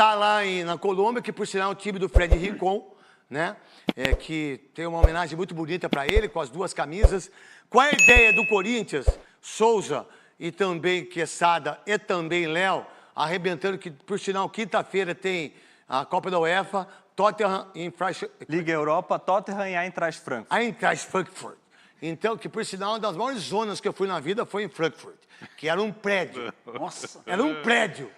tá lá na Colômbia, que por sinal é o time do Fred Rincon, né? Que tem uma homenagem muito bonita para ele, com as duas camisas. Qual é a ideia do Corinthians, Souza e também Quesada e também Léo, arrebentando que, por sinal, quinta-feira tem a Copa da UEFA, Tottenham em Liga Europa, Tottenham e Eintracht Frankfurt. Eintracht Frankfurt. Então, que por sinal, uma das maiores zonas que eu fui na vida foi em Frankfurt, que era um prédio. Nossa! Era um prédio.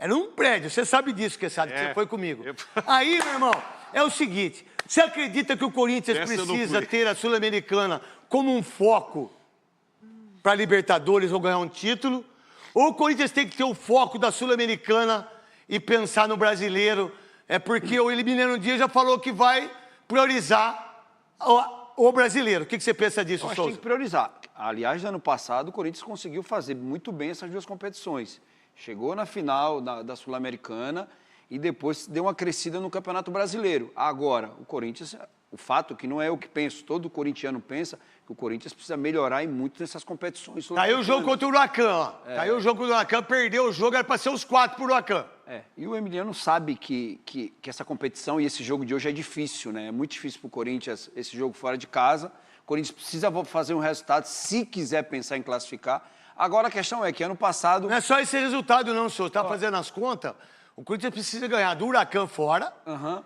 Era um prédio. Você sabe disso, que sabe, que você foi comigo. Aí, meu irmão, é o seguinte, você acredita que o Corinthians precisa ter a Sul-Americana como um foco para Libertadores ou ganhar um título? Ou o Corinthians tem que ter o foco da Sul-Americana e pensar no brasileiro? É porque o Mineiro um dia já falou que vai priorizar o brasileiro. O que você pensa disso, Eu acho que Souza? tem que priorizar. Aliás, no ano passado, o Corinthians conseguiu fazer muito bem essas duas competições. Chegou na final da Sul-Americana e depois deu uma crescida no Campeonato Brasileiro. Agora, o Corinthians, o fato que não é o que penso, todo corintiano pensa, que o Corinthians precisa melhorar e muito nessas competições. Caiu o jogo contra o Huracan, ó. Caiu o jogo contra o Huracan, perdeu o jogo, era para ser os 4 pro Huracan. E o Emiliano sabe que essa competição e esse jogo de hoje é difícil, né? É muito difícil para o Corinthians esse jogo fora de casa. O Corinthians precisa fazer um resultado se quiser pensar em classificar. Agora a questão é que ano passado... Não é só esse resultado não, senhor. Tá fazendo as contas? O Corinthians precisa ganhar do Huracan fora,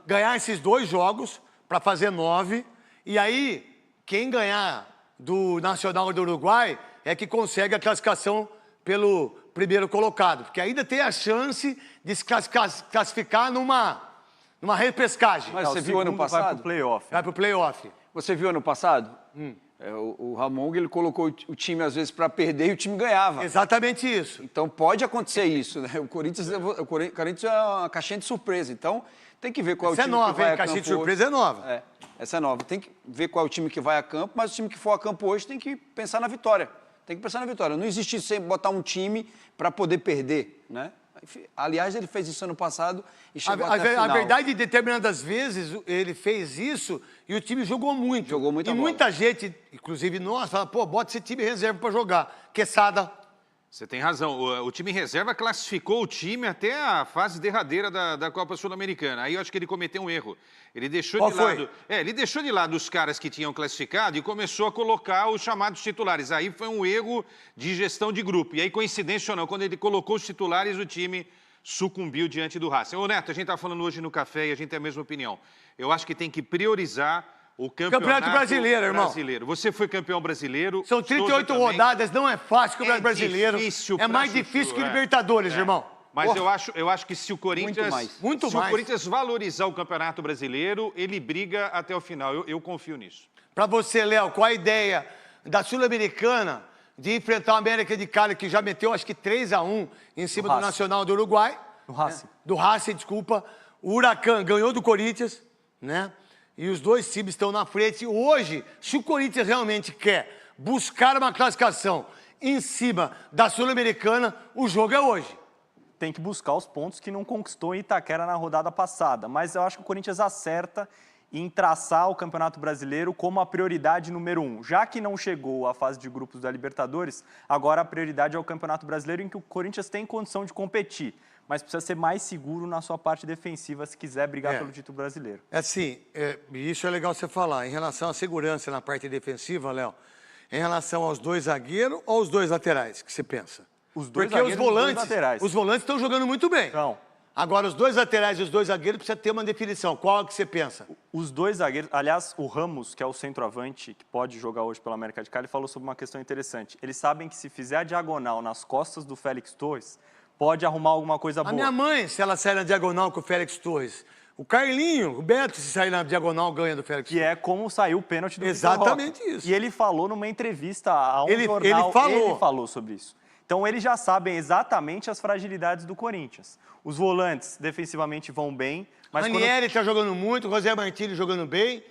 ganhar esses 2 jogos para fazer 9. E aí, quem ganhar do Nacional do Uruguai é que consegue a classificação pelo primeiro colocado. Porque ainda tem a chance de se classificar numa repescagem. Mas você viu ano passado? Vai pro playoff. Vai pro playoff. Você viu ano passado? O Ramon, ele colocou o time, às vezes, para perder e o time ganhava. Exatamente isso. Então, pode acontecer isso, né? O Corinthians é uma caixinha de surpresa. Então, tem que ver qual é o time que vai a campo. Essa é nova, hein? Caixinha de surpresa é nova. Essa é nova. Tem que ver qual é o time que vai a campo, mas o time que for a campo hoje tem que pensar na vitória. Tem que pensar na vitória. Não existe sem botar um time para poder perder, né? Aliás, ele fez isso ano passado e chegou até a final. A verdade, determinadas vezes, ele fez isso e o time jogou muito. Jogou muita bola. E muita gente, inclusive nós, fala, pô, bota esse time reserva para jogar. Quesada. Você tem razão. O time reserva classificou o time até a fase derradeira da Copa Sul-Americana. Aí eu acho que ele cometeu um erro. Ele deixou Qual de foi? lado. Ele deixou de lado os caras que tinham classificado e começou a colocar os chamados titulares. Aí foi um erro de gestão de grupo. E aí, coincidência ou não, quando ele colocou os titulares, o time sucumbiu diante do Racing. Ô, Neto, a gente está falando hoje no café e a gente tem a mesma opinião. Eu acho que tem que priorizar o Campeonato Brasileiro, irmão. Você foi campeão brasileiro. São 38 rodadas, não é fácil que o Campeonato Brasileiro. É mais pra difícil que o chuchu, Libertadores, irmão. Mas eu acho que se o Corinthians... Muito mais. o Corinthians valorizar o Campeonato Brasileiro, ele briga até o final. Eu confio nisso. Para você, Léo, qual a ideia da Sul-Americana de enfrentar o América de Cali, que já meteu, acho que 3-1 em cima do Nacional do Uruguai? Do Racing. Do Racing, desculpa. O Huracan ganhou do Corinthians, né? E os dois times estão na frente. Hoje, se o Corinthians realmente quer buscar uma classificação em cima da Sul-Americana, o jogo é hoje. Tem que buscar os pontos que não conquistou em Itaquera na rodada passada. Mas eu acho que o Corinthians acerta em traçar o Campeonato Brasileiro como a prioridade número 1. Já que não chegou à fase de grupos da Libertadores, agora a prioridade é o Campeonato Brasileiro, em que o Corinthians tem condição de competir, mas precisa ser mais seguro na sua parte defensiva se quiser brigar pelo título brasileiro. Assim, isso é legal você falar. Em relação à segurança na parte defensiva, Léo, em relação aos 2 zagueiros ou aos 2 laterais, que você pensa? Os 2 Porque zagueiros e os 2 laterais. Os volantes estão jogando muito bem. Então, Agora, os 2 laterais e os 2 zagueiros precisa ter uma definição. Qual é que você pensa? os 2 zagueiros, aliás, o Ramos, que é o centroavante, que pode jogar hoje pela América de Cali, falou sobre uma questão interessante. Eles sabem que se fizer a diagonal nas costas do Félix Torres, pode arrumar alguma coisa boa. A minha mãe, se ela sair na diagonal com o Félix Torres, o Carlinho, o Beto, se sair na diagonal, ganha do Félix Que Torres. é como saiu o pênalti do Vitor Exatamente Roque. isso. E ele falou numa entrevista a um jornal, ele falou sobre isso. Então, eles já sabem exatamente as fragilidades do Corinthians. Os volantes, defensivamente, vão bem. Mas Ranieri está jogando muito, José Martínez jogando bem.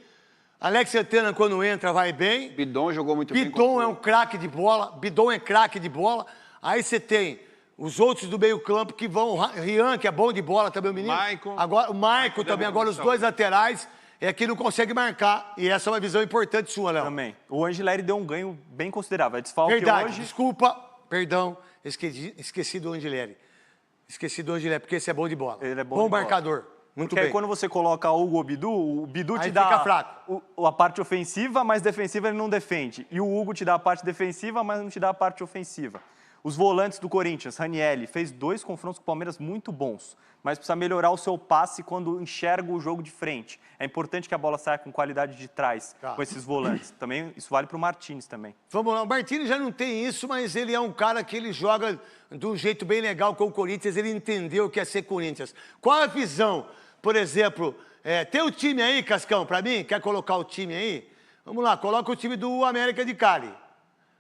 Alex Santana, quando entra, vai bem. Bidon jogou muito bem. Bidon é um craque de bola. Bidon é craque de bola. Aí você tem os outros do meio campo que vão... Rian, que é bom de bola também, o menino. Agora, o Maicon também. Agora, os 2 laterais é que não consegue marcar. E essa é uma visão importante sua, Léo. Também. O Angileri deu um ganho bem considerável. É desfalque Verdade. hoje. Desculpa. Perdão. Esqueci do Angileri. Esqueci do Angilé, porque esse é bom de bola. Ele é bom bom de bola. marcador. Muito Porque aí bem. quando você coloca o Hugo ou o Bidu Aí te dá fica fraco. a parte ofensiva, mas defensiva ele não defende. E o Hugo te dá a parte defensiva, mas não te dá a parte ofensiva. Os volantes do Corinthians, Ranieri, fez 2 confrontos com o Palmeiras muito bons, mas precisa melhorar o seu passe quando enxerga o jogo de frente. É importante que a bola saia com qualidade de trás, Tá. com esses volantes. Também, isso vale para o Martínez também. Vamos lá, o Martínez já não tem isso, mas ele é um cara que ele joga de um jeito bem legal com o Corinthians, ele entendeu o que é ser Corinthians. Qual a visão, por exemplo, tem o time aí, Cascão, pra mim? Quer colocar o time aí? Vamos lá, coloca o time do América de Cali.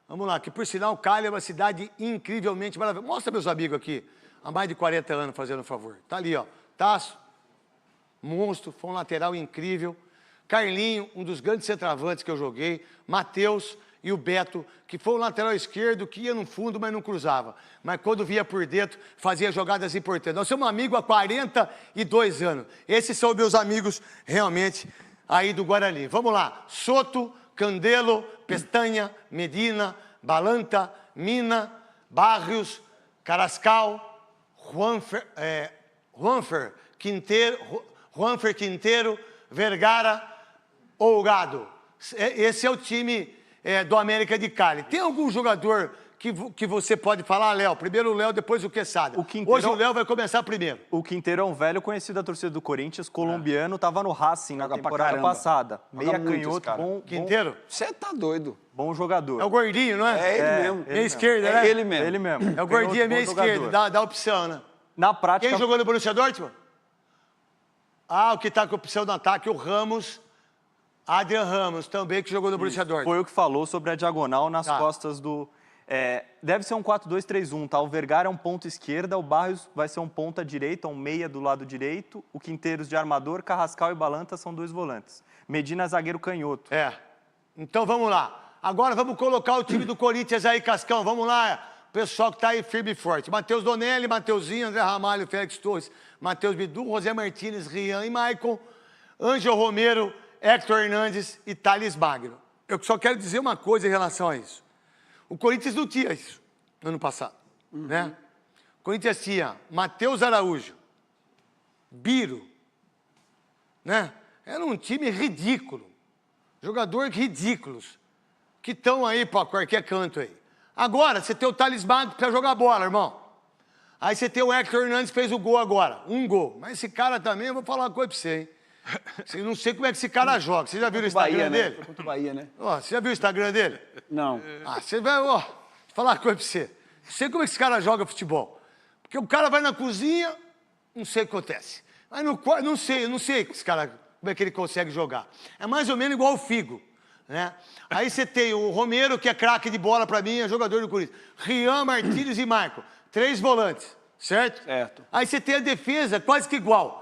Vamos lá, que por sinal, Cali é uma cidade incrivelmente maravilhosa. Mostra meus amigos aqui, há mais de 40 anos, fazendo um favor. Tá ali, ó, Tasso, monstro, foi um lateral incrível. Carlinho, um dos grandes centroavantes que eu joguei. Matheus e o Beto, que foi um lateral esquerdo que ia no fundo, mas não cruzava. Mas quando via por dentro, fazia jogadas importantes. Nós somos amigos há 42 anos. Esses são meus amigos, realmente, aí do Guarani. Vamos lá. Soto, Candelo, Pestanha, Medina, Balanta, Mina, Barrios, Carrascal, Juanfer Quinteiro, Vergara, Olgado. Esse é o time do América de Cali. Tem algum jogador que você pode falar, Léo? Primeiro o Léo, depois o Quesada. Hoje o Léo vai começar primeiro. O Quinteiro é um velho conhecido da torcida do Corinthians, colombiano, estava no Racing na temporada passada. Meia canhoto, bom. Quinteiro? Você tá doido. Bom jogador. É o gordinho, não é? É ele mesmo. Meia esquerda, né? É ele mesmo. Ele mesmo. É o gordinho, é meia Bom jogador. esquerda, dá opção, né? Na prática, Quem jogou no Borussia Dortmund? Ah, o que está com opção no ataque, o Ramos, Adrian Ramos, também que jogou no Borussia Dortmund. foi o que falou sobre a diagonal nas Tá. costas do... deve ser um 4-2-3-1, tá? O Vergara é um ponto esquerda, o Barrios vai ser um ponta direita, um meia do lado direito, o Quinteiros de armador, Carrascal e Balanta são 2 volantes. Medina, zagueiro canhoto. Então vamos lá. Agora vamos colocar o time do Corinthians aí, Cascão. Vamos lá, pessoal que está aí firme e forte. Matheus Donelli, Mateuzinho, André Ramalho, Félix Torres, Matheus Bidu, José Martínez, Rian e Maicon, Ângelo Romero, Hector Hernandes e Thales Magno. Eu só quero dizer uma coisa em relação a isso. O Corinthians não tinha isso no ano passado, né? O Corinthians tinha Matheus Araújo, Biro, né? Era um time ridículo, jogadores ridículos, que estão aí para qualquer canto aí. Agora, você tem o Thales Magno para jogar bola, irmão. Aí você tem o Hector Hernandes que fez o gol agora, 1 gol. Mas esse cara também, eu vou falar uma coisa para você, hein? Eu não sei como é que esse cara joga. Você já viu o Instagram dele? Foi contra o Bahia, né? Ó, você já viu o Instagram dele? Não. Ah, você vai, ó, vou falar uma coisa pra você. Não sei como é que esse cara joga futebol. Porque o cara vai na cozinha, não sei o que acontece. Mas no quarto, não sei esse cara, como é que ele consegue jogar. É mais ou menos igual o Figo, né? Aí você tem o Romero, que é craque de bola pra mim, é jogador do Corinthians. Rian, Martínez e Marco. 3 volantes, certo? Certo. Aí você tem a defesa quase que igual.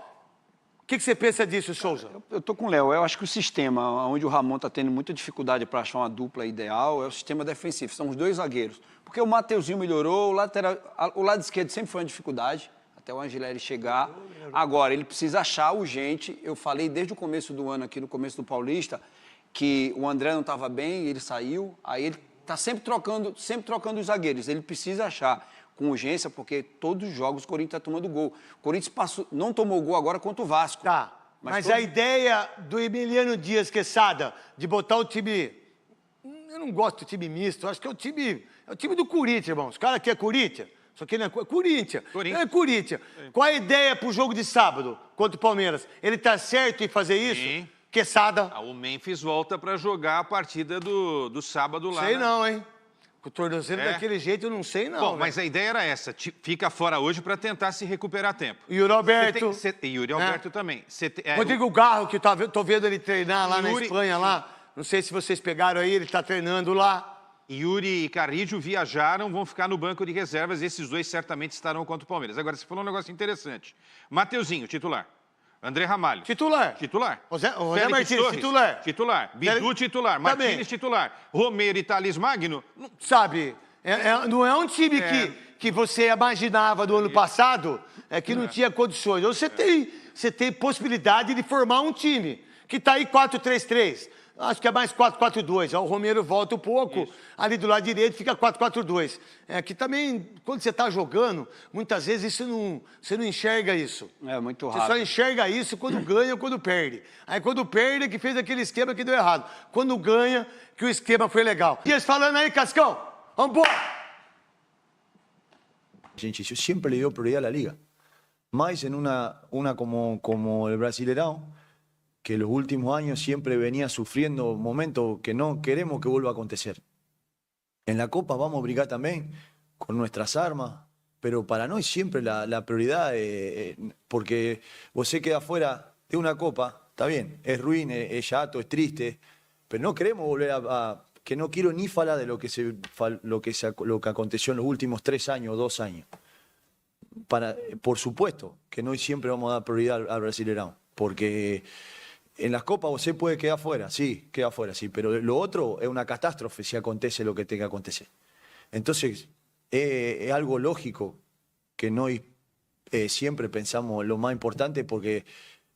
O que você pensa disso, Souza? Eu tô com o Léo. Eu acho que o sistema onde o Ramon está tendo muita dificuldade para achar uma dupla ideal é o sistema defensivo. São os 2 zagueiros. Porque o Mateuzinho melhorou, o lado esquerdo sempre foi uma dificuldade, até o Angileri chegar. Agora, ele precisa achar urgente. Eu falei desde o começo do ano, aqui no começo do Paulista, que o André não estava bem, ele saiu. Aí ele está sempre trocando os zagueiros. Ele precisa achar com urgência, porque todos os jogos o Corinthians está tomando gol. O Corinthians não tomou gol agora contra o Vasco. Tá, mas a ideia do Emiliano Dias, Quesada, de botar o time... Eu não gosto do time misto, eu acho que é o time do Corinthians, irmão. Os caras aqui é Corinthians, só que não é Corinthians. É Corinthians. Qual a ideia pro jogo de sábado contra o Palmeiras? Ele tá certo em fazer isso? Sim. Quesada. O Memphis volta para jogar a partida do sábado lá. Sei não, hein? Com o tornozelo daquele jeito, eu não sei não. Bom, mas a ideia era essa, fica fora hoje para tentar se recuperar a tempo. E o Alberto. E Yuri Alberto também. Rodrigo Garro, que tô vendo ele treinar lá na Yuri... Espanha, lá. Não sei se vocês pegaram aí, ele tá treinando lá. Yuri e Carrillo viajaram, vão ficar no banco de reservas. Esses 2 certamente estarão contra o Palmeiras. Agora, você falou um negócio interessante. Mateuzinho, titular. André Ramalho. Titular. José Martínez, Torres, titular. Titular. Bidu, titular. Martínez, titular. Romero e Thales Magno. Sabe, não é um time que você imaginava do ano passado, que não tinha condições. Você tem possibilidade de formar um time que está aí 4-3-3. Acho que é mais 4-4-2. O Romero volta um pouco, ali do lado direito fica 4-4-2. Que também, quando você está jogando, muitas vezes você não enxerga isso. É muito Você rápido. só enxerga isso quando ganha ou quando perde. Aí quando perde é que fez aquele esquema que deu errado. Quando ganha, que o esquema foi legal. E eles falando aí, Cascão, vambora! Gente, yo siempre le doy prioridad a la liga. Más en una como el Brasileirão, que los últimos años siempre venía sufriendo momentos que no queremos que vuelva a acontecer. En la Copa vamos a brigar también con nuestras armas, pero para nosotros siempre la prioridad, porque vos queda fuera de una Copa, está bien, es ruin, es chato, es triste, pero no queremos volver que no quiero ni falar de lo que aconteció en los últimos 3 años o 2 años. Por supuesto que no siempre vamos a dar prioridad al Brasileirão, porque en las copas usted puede quedar fuera, sí, pero lo otro es una catástrofe si acontece lo que tenga que acontecer. Entonces, es algo lógico que no siempre pensamos lo más importante, porque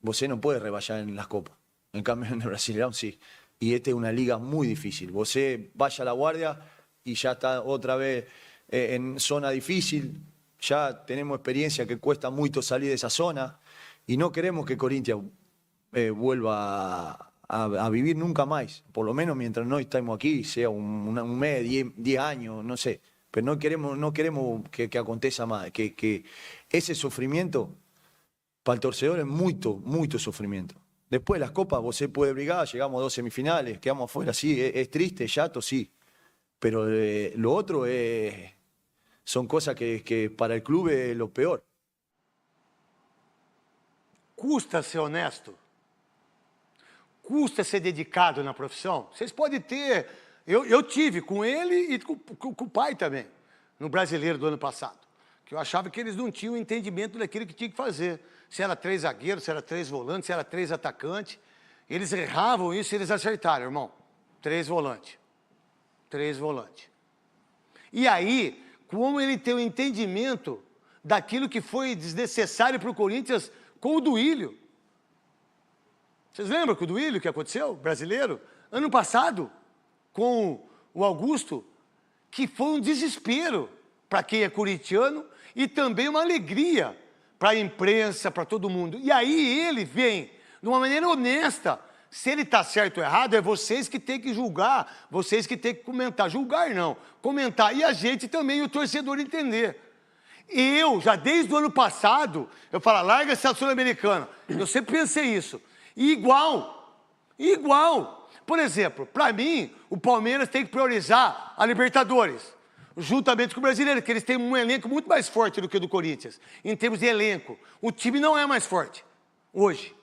usted no puede rebajar en las copas. En cambio, en el Brasileirão sí. Y esta es una liga muy difícil. Usted vaya a la guardia y ya está otra vez en zona difícil. Ya tenemos experiencia que cuesta mucho salir de esa zona y no queremos que Corinthians vuelva a vivir nunca más, por lo menos mientras no estemos aquí, sea un mes, 10 años, no sé, pero no queremos que aconteça más, que ese sufrimiento para el torcedor es mucho sufrimiento. Después las copas, vos puede brigar, llegamos a 2 semifinales, quedamos afuera, sí, es triste, chato, sí, pero lo otro son cosas que para el club es lo peor. Custa ser honesto? Custa ser dedicado na profissão? Vocês podem ter... Eu tive com ele e com o pai também, no Brasileiro do ano passado. Que eu achava que eles não tinham entendimento daquilo que tinha que fazer. Se era 3 zagueiros, se era 3 volantes, se era 3 atacantes. Eles erravam isso e eles acertaram, irmão. 3 volantes. 3 volantes. E aí, como ele tem o entendimento daquilo que foi desnecessário para o Corinthians com o Duílio. Vocês lembram que o Duílio que aconteceu, brasileiro? Ano passado, com o Augusto, que foi um desespero para quem é corintiano e também uma alegria para a imprensa, para todo mundo. E aí ele vem de uma maneira honesta. Se ele está certo ou errado, é vocês que têm que julgar, vocês que têm que comentar. Julgar não, comentar. E a gente também, o torcedor, entender. Eu, já desde o ano passado, eu falo, larga essa Sul-Americana. Eu sempre pensei isso. E igual. Por exemplo, para mim, o Palmeiras tem que priorizar a Libertadores, juntamente com o Brasileiro, porque eles têm um elenco muito mais forte do que o do Corinthians, em termos de elenco. O time não é mais forte hoje.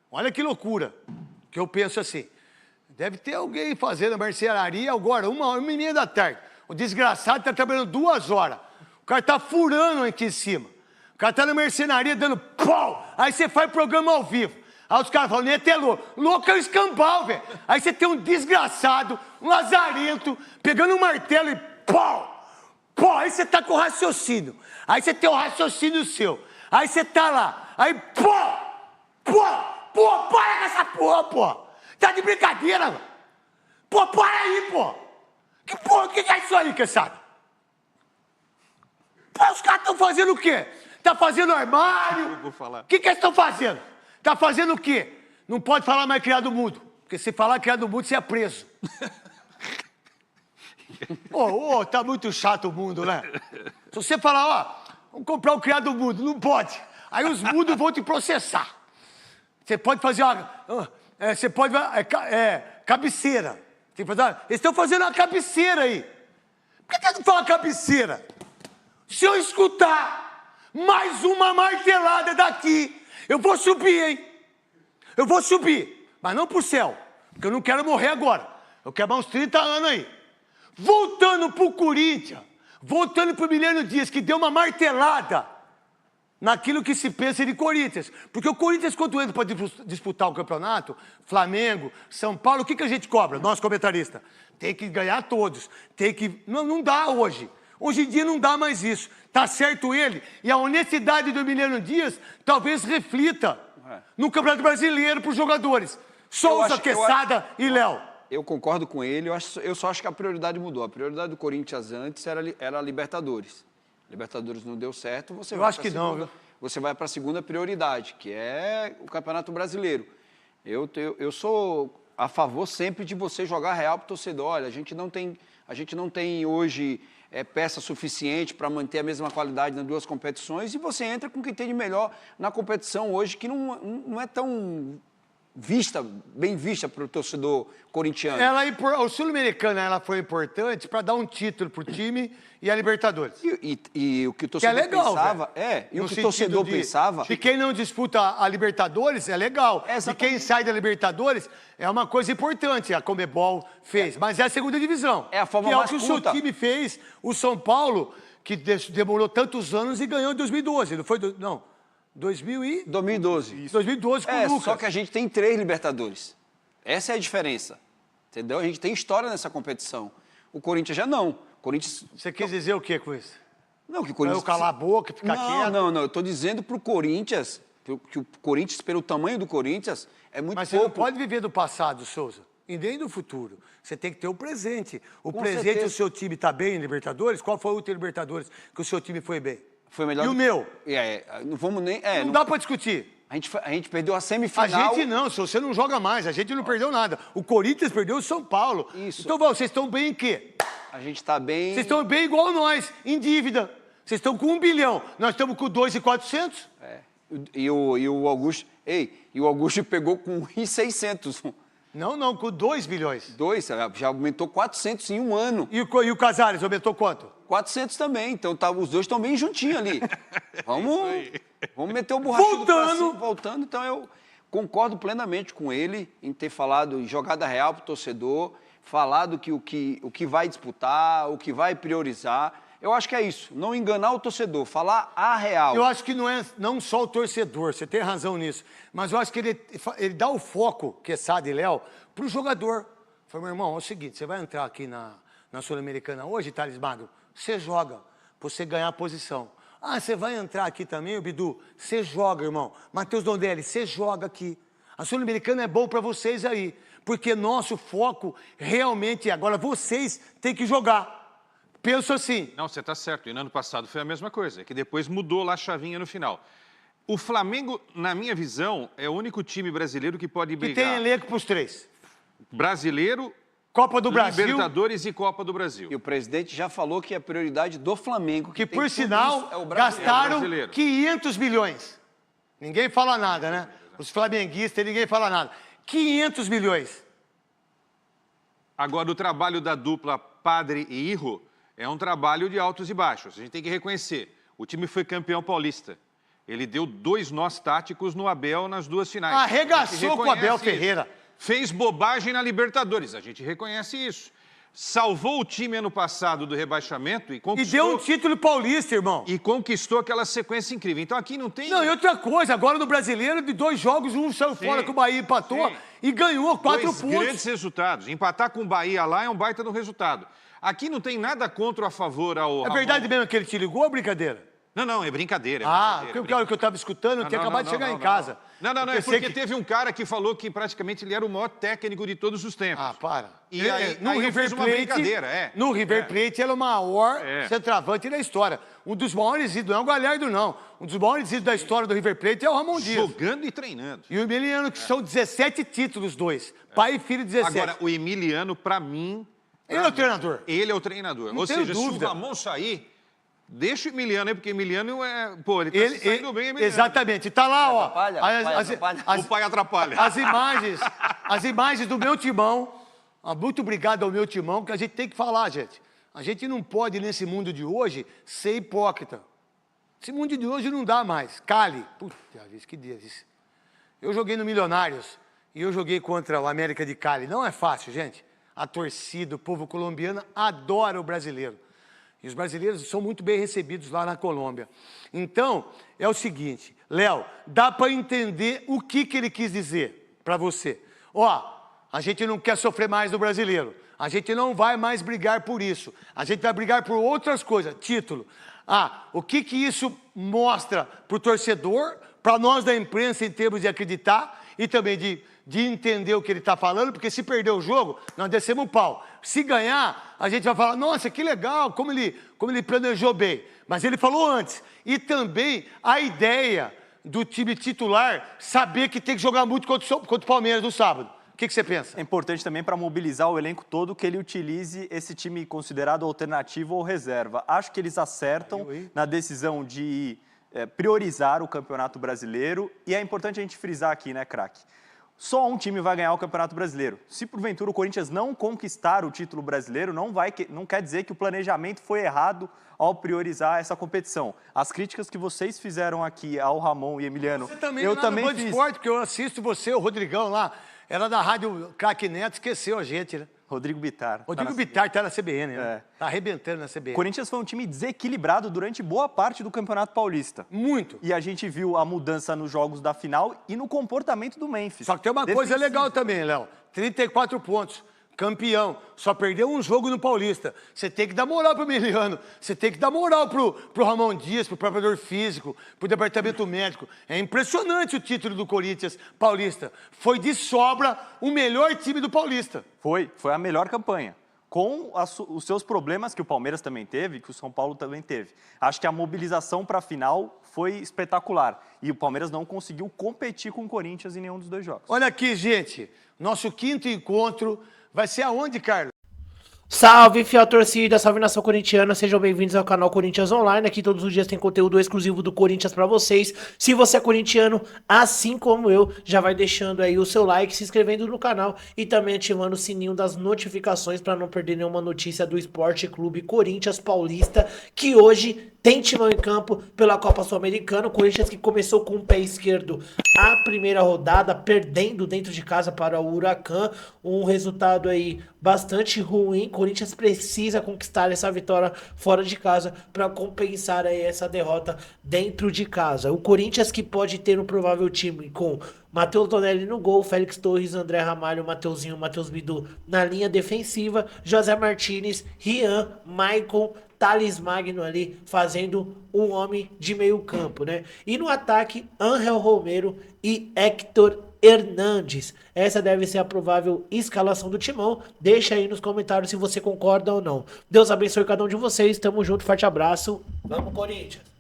Olha que loucura, que eu penso assim. Deve ter alguém fazendo a marcenaria agora, 1h30 da tarde. O desgraçado está trabalhando 2 horas. O cara está furando aqui em cima. O cara está na mercenaria dando pau. Aí você faz programa ao vivo. Aí os caras falam, nem é louco. Louco é o escambau, velho. Aí você tem um desgraçado, um lazarento, pegando um martelo e pau. Pau. Aí você tá com o raciocínio. Aí você tem o raciocínio seu. Aí você tá lá. Aí pau. Pô, para com essa porra, pô. Tá de brincadeira, mano. Pô, para aí, pô. Que é isso aí, cansado? Pô, os caras estão fazendo o quê? Tá fazendo armário? Vou falar. O que eles estão fazendo? Tá fazendo o quê? Não pode falar mais criado mudo. Porque se falar criado mudo, você é preso. Tá muito chato o mundo, né? Se você falar, vamos comprar um criado mudo, não pode. Aí os mudos vão te processar. Você pode fazer você pode... cabeceira. Tem que fazer eles estão fazendo uma cabeceira aí. Por que não fala cabeceira? Se eu escutar mais uma martelada daqui, eu vou subir, hein? Eu vou subir. Mas não pro céu. Porque eu não quero morrer agora. Eu quero mais uns 30 anos aí. Voltando pro Corinthians. Voltando pro Milênio Dias, que deu uma martelada naquilo que se pensa de Corinthians. Porque o Corinthians, quando entra para disputar o campeonato, Flamengo, São Paulo, o que a gente cobra? Nós, comentaristas. Tem que ganhar todos. Tem que... Não dá hoje. Hoje em dia não dá mais isso. Tá certo ele. E a honestidade do Milênio Dias talvez reflita no Campeonato Brasileiro para os jogadores. Souza, Quesada e Léo. Eu concordo com ele, eu só acho que a prioridade mudou. A prioridade do Corinthians antes era a Libertadores. Libertadores não deu certo, você Eu acho que não, viu? Você vai para a segunda prioridade, que é o Campeonato Brasileiro. Eu sou a favor sempre de você jogar real para o torcedor. Olha, a gente não tem hoje peça suficiente para manter a mesma qualidade nas duas competições, e você entra com o que tem de melhor na competição hoje, que não é tão bem vista para o torcedor corintiano. O Sul-Americana ela foi importante para dar um título para o time e a Libertadores. E o que o torcedor pensava... E o que o torcedor pensava... De quem não disputa a Libertadores é legal. E quem sai da Libertadores é uma coisa importante. A Conmebol fez. Mas é a segunda divisão. É a forma mais curta. Que é o seu time fez. O São Paulo, que demorou tantos anos e ganhou em 2012. Não foi... Não. 2012. 2012 com o Lucas. Só que a gente tem 3 Libertadores. Essa é a diferença. Entendeu? A gente tem história nessa competição. O Corinthians já não. Você quis dizer o que com isso? Não, que o Corinthians... Eu calar a boca, ficar quieto? Não. Eu estou dizendo para o Corinthians, que o Corinthians, pelo tamanho do Corinthians, é muito pouco. Mas você não pode viver do passado, Souza, e nem do futuro. Você tem que ter o presente. O presente, certeza. O seu time está bem em Libertadores? Qual foi o último Libertadores que o seu time foi bem? Foi melhor. E o meu? Não vamos nem... não dá para discutir. A gente perdeu a semifinal. A gente não, se você não joga mais, a gente não perdeu nada. O Corinthians perdeu o São Paulo. Isso. Então, vocês estão bem em quê? A gente está bem... Vocês estão bem igual nós, em dívida. Vocês estão com 1 bilhão, nós estamos com 2.400. E o Augusto... E o Augusto pegou com 1.600. Não, com 2 bilhões. 2, já aumentou 400 em um ano. E o Casares aumentou quanto? 400 também, então os dois estão bem juntinhos ali. Vamos meter o borrachudo pra cima, voltando. Então eu concordo plenamente com ele em ter falado em jogada real para o torcedor, falado que o que vai disputar, o que vai priorizar. Eu acho que é isso, não enganar o torcedor, falar a real. Eu acho que não só o torcedor, você tem razão nisso, mas eu acho que ele dá o foco, Quesada e Léo, para o jogador. Falei, meu irmão, é o seguinte, você vai entrar aqui na Sul-Americana hoje, Thales Magno, você joga, para você ganhar a posição. Ah, você vai entrar aqui também, o Bidu? Você joga, irmão. Matheus Dondelli, você joga aqui. A Sul-Americana é bom para vocês aí, porque nosso foco realmente é agora vocês têm que jogar. Penso assim. Não, você está certo. E no ano passado foi a mesma coisa, que depois mudou lá a chavinha no final. O Flamengo, na minha visão, é o único time brasileiro que pode brigar. Que tem elenco para os 3. Brasileiro, Copa do Brasil, Libertadores e Copa do Brasil. E o presidente já falou que é a prioridade do Flamengo. Que por sinal, gastaram 500 milhões. Ninguém fala nada, né? Os flamenguistas, ninguém fala nada. 500 milhões. Agora, o trabalho da dupla Padre e Irro é um trabalho de altos e baixos. A gente tem que reconhecer. O time foi campeão paulista. Ele deu 2 nós táticos no Abel nas 2 finais. Arregaçou com o Abel Ferreira. Fez bobagem na Libertadores, a gente reconhece isso. Salvou o time ano passado do rebaixamento e conquistou... E deu um título paulista, irmão. E conquistou aquela sequência incrível. Então aqui não tem... Não, e outra coisa, agora no Brasileiro, de 2 jogos, um saiu fora com o Bahia empatou e ganhou 4 pontos. 2 grandes resultados. Empatar com o Bahia lá é um baita do resultado. Aqui não tem nada contra ou a favor ao... É verdade mesmo que ele te ligou ou brincadeira? Não, é brincadeira. Porque o que eu estava escutando, eu tinha acabado de chegar em casa. Não, é porque teve um cara que falou que praticamente ele era o maior técnico de todos os tempos. Ah, para. E aí no River fez uma Plate, brincadeira, No River Plate, ele é o maior centroavante da história. Um dos maiores ídolos, não é o Galhardo, não. Um dos maiores ídolos da história do River Plate é o Ramon Dias. Jogando e treinando. E o Emiliano, que são 17 títulos, 2. Pai e filho, 17. Agora, o Emiliano, pra mim... Ele é o treinador. Ele é o treinador. Não Ou seja, dúvida. se o Ramon sair... Deixa o Emiliano aí, porque o Emiliano é... Pô, ele tá saindo bem, Emiliano. Exatamente. Tá lá, ó. O pai atrapalha. As imagens do meu timão. Muito obrigado ao meu timão, que a gente tem que falar, gente. A gente não pode, nesse mundo de hoje, ser hipócrita. Esse mundo de hoje não dá mais. Cali. Puta vida, que dia isso. Eu joguei no Milionários e eu joguei contra o América de Cali. Não é fácil, gente. A torcida, o povo colombiano adora o brasileiro. E os brasileiros são muito bem recebidos lá na Colômbia. Então, é o seguinte, Léo, dá para entender o que ele quis dizer para você. Ó, a gente não quer sofrer mais do brasileiro. A gente não vai mais brigar por isso. A gente vai brigar por outras coisas. Título. O que isso mostra para o torcedor, para nós da imprensa em termos de acreditar e também de entender o que ele está falando, porque se perder o jogo, nós descemos o pau. Se ganhar, a gente vai falar, nossa, que legal, como ele planejou bem. Mas ele falou antes. E também a ideia do time titular saber que tem que jogar muito contra o Palmeiras no sábado. O que você pensa? É importante também para mobilizar o elenco todo que ele utilize esse time considerado alternativo ou reserva. Acho que eles acertam na decisão de priorizar o Campeonato Brasileiro. E é importante a gente frisar aqui, né, craque? Só um time vai ganhar o Campeonato Brasileiro. Se porventura o Corinthians não conquistar o título brasileiro, não quer dizer que o planejamento foi errado ao priorizar essa competição. As críticas que vocês fizeram aqui ao Ramon e Emiliano, Você também eu lá também no Band fiz. Esporte, porque eu assisto você, o Rodrigão lá, era da Rádio Craque Neto, esqueceu a gente, né? Rodrigo Bittar. Rodrigo Bittar tá na CBN, né? É. Tá arrebentando na CBN. O Corinthians foi um time desequilibrado durante boa parte do Campeonato Paulista. Muito. E a gente viu a mudança nos jogos da final e no comportamento do Memphis. Só que tem uma coisa legal também, Léo. 34 pontos. Campeão. Só perdeu um jogo no Paulista. Você tem que dar moral pro Emiliano. Você tem que dar moral pro Ramon Dias, pro preparador físico, pro departamento médico. É impressionante o título do Corinthians Paulista. Foi de sobra o melhor time do Paulista. Foi a melhor campanha. Com os seus problemas que o Palmeiras também teve, que o São Paulo também teve. Acho que a mobilização para a final foi espetacular. E o Palmeiras não conseguiu competir com o Corinthians em nenhum dos dois jogos. Olha aqui, gente. Nosso quinto encontro vai ser aonde, Carlos? Salve, fiel torcida, salve nação corintiana, sejam bem-vindos ao canal Corinthians Online. Aqui todos os dias tem conteúdo exclusivo do Corinthians pra vocês. Se você é corintiano, assim como eu, já vai deixando aí o seu like, se inscrevendo no canal e também ativando o sininho das notificações para não perder nenhuma notícia do Esporte Clube Corinthians Paulista, que hoje tem timão em campo pela Copa Sul-Americana. O Corinthians que começou com o pé esquerdo a primeira rodada, perdendo dentro de casa para o Huracan. Um resultado aí bastante ruim. O Corinthians precisa conquistar essa vitória fora de casa para compensar aí essa derrota dentro de casa. O Corinthians que pode ter um provável time com Matheus Donelli no gol, Félix Torres, André Ramalho, Mateuzinho, Matheus Bidu na linha defensiva, José Martínez, Rian, Maicon, Thales Magno ali fazendo um homem de meio campo, né? E no ataque, Ángel Romero e Héctor Hernandes. Essa deve ser a provável escalação do Timão. Deixa aí nos comentários se você concorda ou não. Deus abençoe cada um de vocês. Tamo junto, forte abraço. Vamos, Corinthians!